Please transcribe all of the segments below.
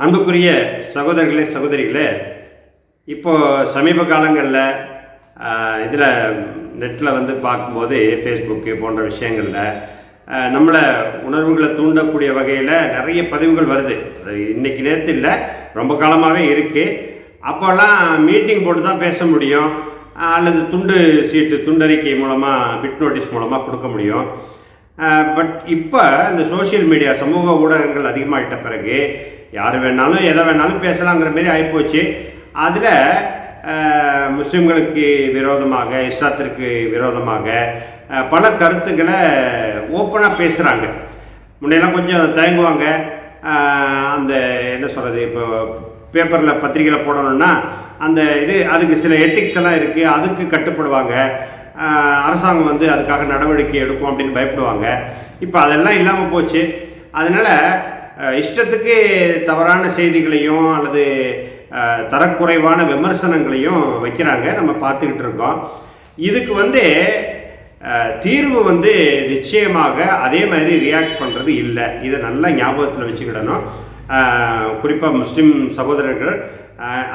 அன்புக்குரிய சகோதரர்களே சகோதரிகளே, இப்போது சமீப காலங்களில் இதில் நெட்டில் பார்க்கும்போது ஃபேஸ்புக்கு போன்ற விஷயங்களில் நம்மளை உணர்வுகளை தூண்டக்கூடிய வகையில் நிறைய பதிவுகள் வருது. அது இன்றைக்கி நேற்று இல்லை, ரொம்ப காலமாகவே இருக்குது. அப்போல்லாம் மீட்டிங் போட்டு தான் பேச முடியும், அல்லது துண்டறிக்கை மூலமாக பிட் நோட்டீஸ் மூலமாக கொடுக்க முடியும். பட் இப்போ இந்த சோஷியல் மீடியா சமூக ஊடகங்கள் அதிகமாகிட்ட பிறகு யார் வேணாலும் எதை வேணாலும் பேசலாங்கிற மாரி ஆகிப்போச்சு. அதில் முஸ்லீம்களுக்கு விரோதமாக, இஸ்லாத்திற்கு விரோதமாக பல கருத்துக்களை ஓப்பனாக பேசுகிறாங்க. முன்னையெல்லாம் கொஞ்சம் தயங்குவாங்க. அந்த என்ன சொல்கிறது, இப்போ பேப்பரில் பத்திரிகையில் போடணுன்னா அந்த அதுக்கு சில எத்திக்ஸ் எல்லாம் இருக்குது, அதுக்கு கட்டுப்படுவாங்க. அரசாங்கம் அதுக்காக நடவடிக்கை எடுக்கும் அப்படின்னு பயப்படுவாங்க. இப்போ அதெல்லாம் இல்லாமல் போச்சு. அதனால் இஷ்டத்துக்கு தவறான செய்திகளையும் அல்லது தரக்குறைவான விமர்சனங்களையும் வைக்கிறாங்க, நம்ம பார்த்துக்கிட்டு இருக்கோம். இதுக்கு தீர்வு நிச்சயமாக அதே மாதிரி ரியாக்ட் பண்ணுறது இல்லை. இதை நல்லா ஞாபகத்தில் வச்சுக்கிடணும். குறிப்பாக முஸ்லீம் சகோதரர்கள்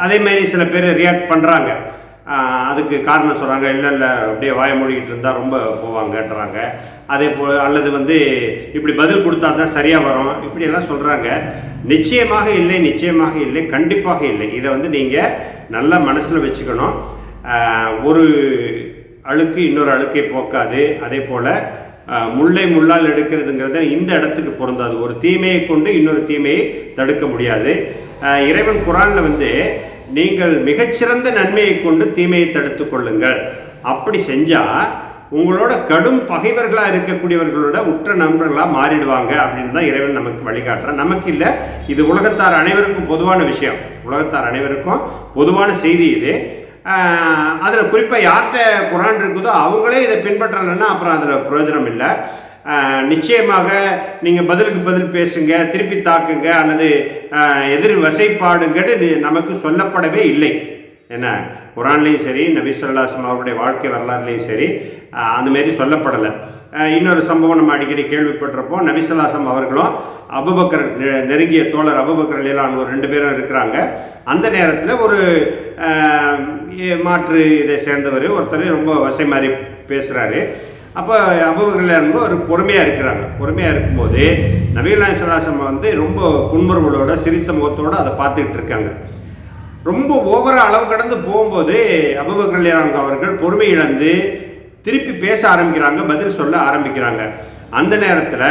அதே மாதிரி சில பேர் ரியாக்ட் பண்ணுறாங்க. அதுக்கு காரணம் சொல்கிறாங்க, இல்லை அப்படியே வாய மூடிக்கிட்டு இருந்தால் ரொம்ப போவாங்கன்றாங்க. அதே போல் அல்லது இப்படி பதில் கொடுத்தா தான் சரியாக வரும், இப்படியெல்லாம் சொல்கிறாங்க. நிச்சயமாக இல்லை, கண்டிப்பாக இல்லை. இதை நீங்கள் நல்லா மனசில் வச்சுக்கணும். ஒரு அழுக்கு இன்னொரு அழுக்கை போக்காது. அதே போல் முல்லை முள்ளால் எடுக்கிறதுங்கிறத இந்த இடத்துக்கு பொருந்தாது. ஒரு தீமையை கொண்டு இன்னொரு தீமையை தடுக்க முடியாது. இறைவன் குர்ஆனில் நீங்கள் மிகச்சிறந்த நன்மையை கொண்டு தீமையை தடுத்து கொள்ளுங்கள், அப்படி செஞ்சால் உங்களோட கடும் பகைவர்களாக இருக்கக்கூடியவர்களோட உற்ற நண்பர்களாக மாறிடுவாங்க அப்படின்னு தான் இறைவன் நமக்கு வழிகாட்டுறான். நமக்கு இல்லை, இது உலகத்தார் அனைவருக்கும் பொதுவான விஷயம், உலகத்தார் அனைவருக்கும் பொதுவான செய்தி இது. அதில் குறிப்பாக யார்கிட்ட குர்ஆன் இருக்குதோ அவங்களே இதை பின்பற்றலைன்னா அப்புறம் அதில் பிரயோஜனம் இல்லை. நிச்சயமாக நீங்கள் பதிலுக்கு பதில் பேசுங்க, திருப்பி தாக்குங்க, அல்லது எதிர் வசைப்பாடுங்கன்னு நமக்கு சொல்லப்படவே இல்லை. என்ன, குர்ஆன்லேயும் சரி, நபி ஸல்லல்லாஹு அலைஹி வஸல்லம் அவருடைய வாழ்க்கை வரலாறுலேயும் சரி அந்தமாரி சொல்லப்படலை. இன்னொரு சம்பவம் நம்ம அடிக்கடி கேள்விப்பட்டிருப்போம். நபி ஸல்லல்லாஹு அலைஹி வஸல்லம் அவர்களும் அபூபக்கர், நெருங்கிய தோழர் அபூபக்கர் ரலியல்லாஹு ஒரு 2 பேரும் இருக்கிறாங்க. அந்த நேரத்தில் ஒரு மாற்று இதை சேர்ந்தவர் ஒருத்தர் ரொம்ப வசை மாதிரி பேசுகிறாரு. அப்போ அபூபக்கர் ஒரு பொறுமையாக இருக்கிறாங்க. பொறுமையாக இருக்கும்போது நபிகள் நாயகம் ஸல்லல்லாஹு அலைஹி வஸல்லம் ரொம்ப புன்முறுவலோட சிரித்த முகத்தோடு அதை பார்த்துக்கிட்டு இருக்காங்க. ரொம்ப ஓவராக அளவு கடந்து போகும்போது அபூபக்கர் ரலியல்லாஹு அவர்கள் பொறுமை இழந்து திருப்பி பேச ஆரம்பிக்கிறாங்க, பதில் சொல்ல ஆரம்பிக்கிறாங்க. அந்த நேரத்தில்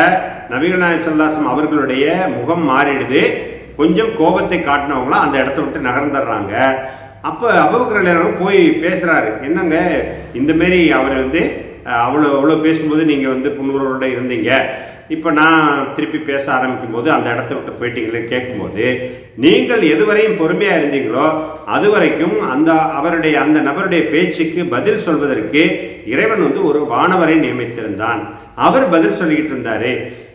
நபிகள் நாயகம் ஸல்லல்லாஹு அலைஹி வஸல்லம் அவர்களுடைய முகம் மாறிடுது. கொஞ்சம் கோபத்தை காட்டினவங்களாம் அந்த இடத்த விட்டு நகர்ந்துடுறாங்க. அப்போ அபூபக்கர் ரலியல்லாஹு போய் பேசுகிறாரு, என்னங்க இந்தமாரி அவர் அவ்வளோ பேசும்போது நீங்கள் புன்முறுவலோடு இருந்தீங்க, இப்போ நான் திருப்பி பேச ஆரம்பிக்கும் போது அந்த இடத்த விட்டு போயிட்டீங்களே கேட்கும்போது, நீங்கள் எதுவரையும் பொறுமையாக இருந்தீங்களோ அது வரைக்கும் அந்த நபருடைய பேச்சுக்கு பதில் சொல்வதற்கு இறைவன் ஒரு வானவரை நியமித்திருந்தான். அவர் பதில் சொல்லிக்கிட்டு இருந்தார்.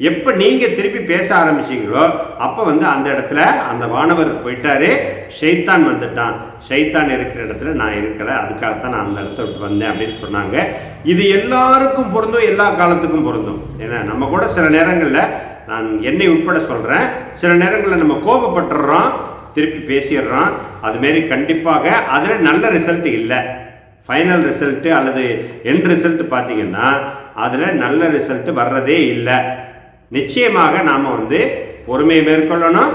எப்போ நீங்கள் திருப்பி பேச ஆரம்பிச்சிங்களோ அப்போ அந்த இடத்துல அந்த வானவர் போயிட்டாரு, ஷைத்தான் வந்துட்டான். ஷைத்தான் இருக்கிற இடத்துல நான் இருக்கலை, அதுக்காகத்தான் நான் அந்த இடத்த விட்டு வந்தேன் அப்படின்னு சொன்னாங்க. இது எல்லாருக்கும் பொருந்தும், எல்லா காலத்துக்கும் பொருந்தும். ஏன்னா நம்ம கூட சில நேரங்களில், நான் என்னை உட்பட சொல்கிறேன், சில நேரங்களில் நம்ம கோபப்பட்டுடுறோம், திருப்பி பேசிடுறோம். அதுமாரி கண்டிப்பாக அதில் நல்ல ரிசல்ட் இல்லை. ஃபைனல் ரிசல்ட்டு அல்லது எண்ட் ரிசல்ட் பார்த்திங்கன்னா அதில் நல்ல ரிசல்ட்டு வர்றதே இல்லை. நிச்சயமாக நாம் பொறுமையை மேற்கொள்ளணும்,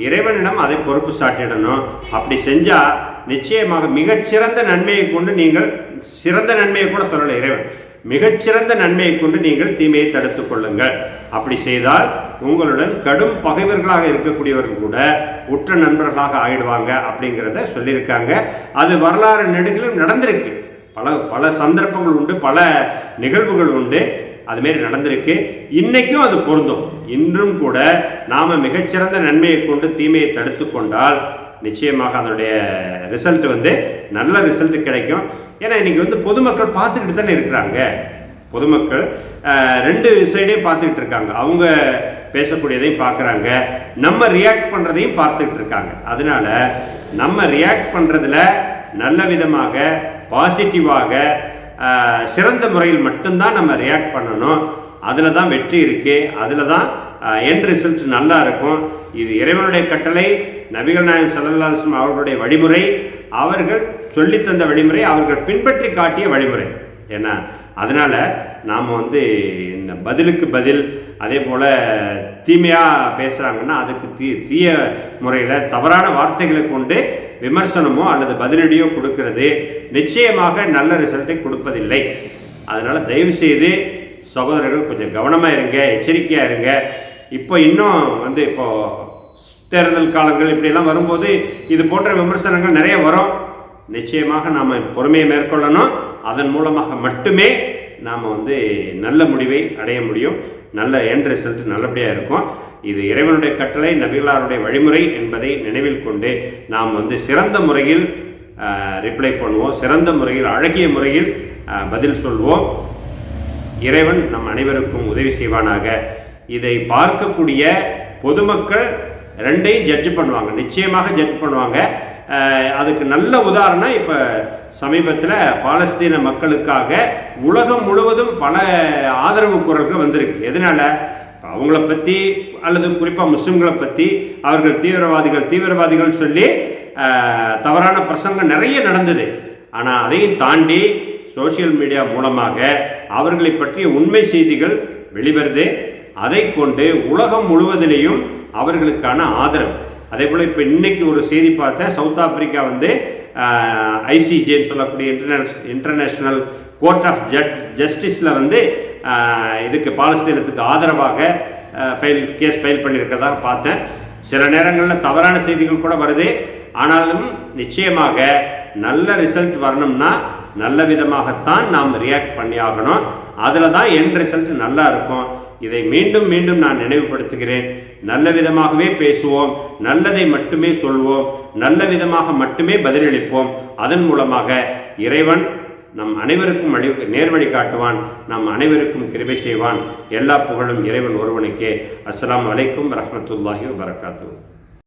இறைவனிடம் அதை பொறுப்பு சாட்டிடணும். அப்படி செஞ்சால் நிச்சயமாக மிகச்சிறந்த நன்மையை கொண்டு நீங்கள், சிறந்த நன்மையை கூட சொல்லலை இறைவன், மிகச்சிறந்த நன்மையை கொண்டு நீங்கள் தீமையை தடுத்து கொள்ளுங்கள். அப்படி செய்தால் உங்களுடன் கடும் பகைவர்களாக இருக்கக்கூடியவர்கள் கூட உற்ற நண்பர்களாக ஆகிடுவாங்க அப்படிங்கிறத சொல்லியிருக்காங்க. அது வரலாறு நெடுகிலும் நடந்திருக்கு. பல சந்தர்ப்பங்கள் உண்டு, பல நிகழ்வுகள் உண்டு, அதுமாரி நடந்திருக்கு. இன்றைக்கும் அது பொருந்தும். இன்றும் கூட நாம் மிகச்சிறந்த நன்மையை கொண்டு தீமையை தடுத்து கொண்டால் நிச்சயமாக அதனுடைய ரிசல்ட் நல்ல ரிசல்ட் கிடைக்கும். ஏன்னா இன்றைக்கி பொதுமக்கள் பார்த்துக்கிட்டு தானே இருக்கிறாங்க. பொதுமக்கள் 2 சைடையும் பார்த்துக்கிட்டு இருக்காங்க. அவங்க பேசக்கூடியதையும் பார்க்குறாங்க, நம்ம ரியாக்ட் பண்ணுறதையும் பார்த்துக்கிட்டு இருக்காங்க. அதனால நம்ம ரியாக்ட் பண்ணுறதுல நல்ல விதமாக, பாசிட்டிவாக, சிறந்த முறையில் மட்டும்தான் நம்ம ரியாக்ட் பண்ணணும். அதில் தான் வெற்றி இருக்குது, அதில் தான் எண்ட் ரிசல்ட் நல்லா இருக்கும். இது இறைவனுடைய கட்டளை, நபிகள் நாயகம் ஸல்லல்லாஹு அலைஹி வஸல்லம் அவர்களுடைய வழிமுறை, அவர்கள் சொல்லித்தந்த வழிமுறை, அவர்கள் பின்பற்றி காட்டிய வழிமுறை. ஏன்னா அதனால் நாம் இந்த பதிலுக்கு பதில், அதே போல் தீமையாக பேசுகிறாங்கன்னா அதுக்கு தீய முறையில் தவறான வார்த்தைகளை கொண்டு விமர்சனமோ அல்லது பதிலடியோ கொடுக்கறது நிச்சயமாக நல்ல ரிசல்ட்டை கொடுப்பதில்லை. அதனால் தயவுசெய்து சகோதரர்கள் கொஞ்சம் கவனமாக இருங்க, எச்சரிக்கையாக இருங்க. இப்போ இன்னும் இப்போது தேர்தல் காலங்கள் இப்படியெல்லாம் வரும்போது இது போன்ற விமர்சனங்கள் நிறைய வரும். நிச்சயமாக நாம் பொறுமையை மேற்கொள்ளணும். அதன் மூலமாக மட்டுமே நாம் நல்ல முடிவை அடைய முடியும். நல்ல எண்ட் ரிசல்ட் நல்லபடியாக இருக்கும். இது இறைவனுடைய கட்டளை, நபிகளாருடைய வழிமுறை என்பதை நினைவில் கொண்டு நாம் சிறந்த முறையில் ரிப்ளை பண்ணுவோம், சிறந்த முறையில் அழகிய முறையில் பதில் சொல்வோம். இறைவன் நம் அனைவருக்கும் உதவி செய்வானாக. இதை பார்க்கக்கூடிய பொதுமக்கள் ரெண்டையும் ஜட்ஜ் பண்ணுவாங்க, நிச்சயமாக ஜட்ஜ் பண்ணுவாங்க. அதுக்கு நல்ல உதாரணம் இப்போ சமீபத்தில் பாலஸ்தீன மக்களுக்காக உலகம் முழுவதும் பல ஆதரவு குரல்கள் வந்திருக்கு. எதனால்? அவங்கள பற்றி அல்லது குறிப்பாக முஸ்லிம்களை பற்றி அவர்கள் தீவிரவாதிகள் சொல்லி தவறான பிரசங்கம் நிறைய நடந்தது. ஆனால் அதையும் தாண்டி சோசியல் மீடியா மூலமாக அவர்களை பற்றிய உண்மை செய்திகள் வெளிவருது. அதை கொண்டு உலகம் முழுவதிலேயும் அவர்களுக்கான ஆதரவு. அதே போல் இப்போ இன்னைக்கு ஒரு செய்தி பார்த்தேன், சவுத் ஆப்பிரிக்கா ஐசிஜேன்னு சொல்லக்கூடிய இன்டர்நேஷ்னல் கோர்ட் ஆஃப் ஜஸ்டிஸில் இதுக்கு பாலஸ்தீனத்துக்கு ஆதரவாக கேஸ் ஃபைல் பண்ணியிருக்கிறதாக பார்த்தேன். சில நேரங்களில் தவறான செய்திகள் கூட வருது. ஆனாலும் நிச்சயமாக நல்ல ரிசல்ட் வரணும்னா நல்ல விதமாகத்தான் நாம் ரியாக்ட் பண்ணி ஆகணும். அதில் தான் எண்ட் ரிசல்ட் நல்லா இருக்கும். இதை மீண்டும் மீண்டும் நான் நினைவுபடுத்துகிறேன். நல்ல விதமாகவே பேசுவோம், நல்லதை மட்டுமே சொல்வோம், நல்ல விதமாக மட்டுமே பதிலளிப்போம். அதன் மூலமாக இறைவன் நம் அனைவருக்கும் நேர்வழி காட்டுவான், நம் அனைவருக்கும் கிருபை செய்வான். எல்லா புகழும் இறைவன் ஒருவனுக்கே. அஸ்ஸலாமு அலைக்கும் வரஹ்மத்துல்லாஹி வபரகாத்துஹு.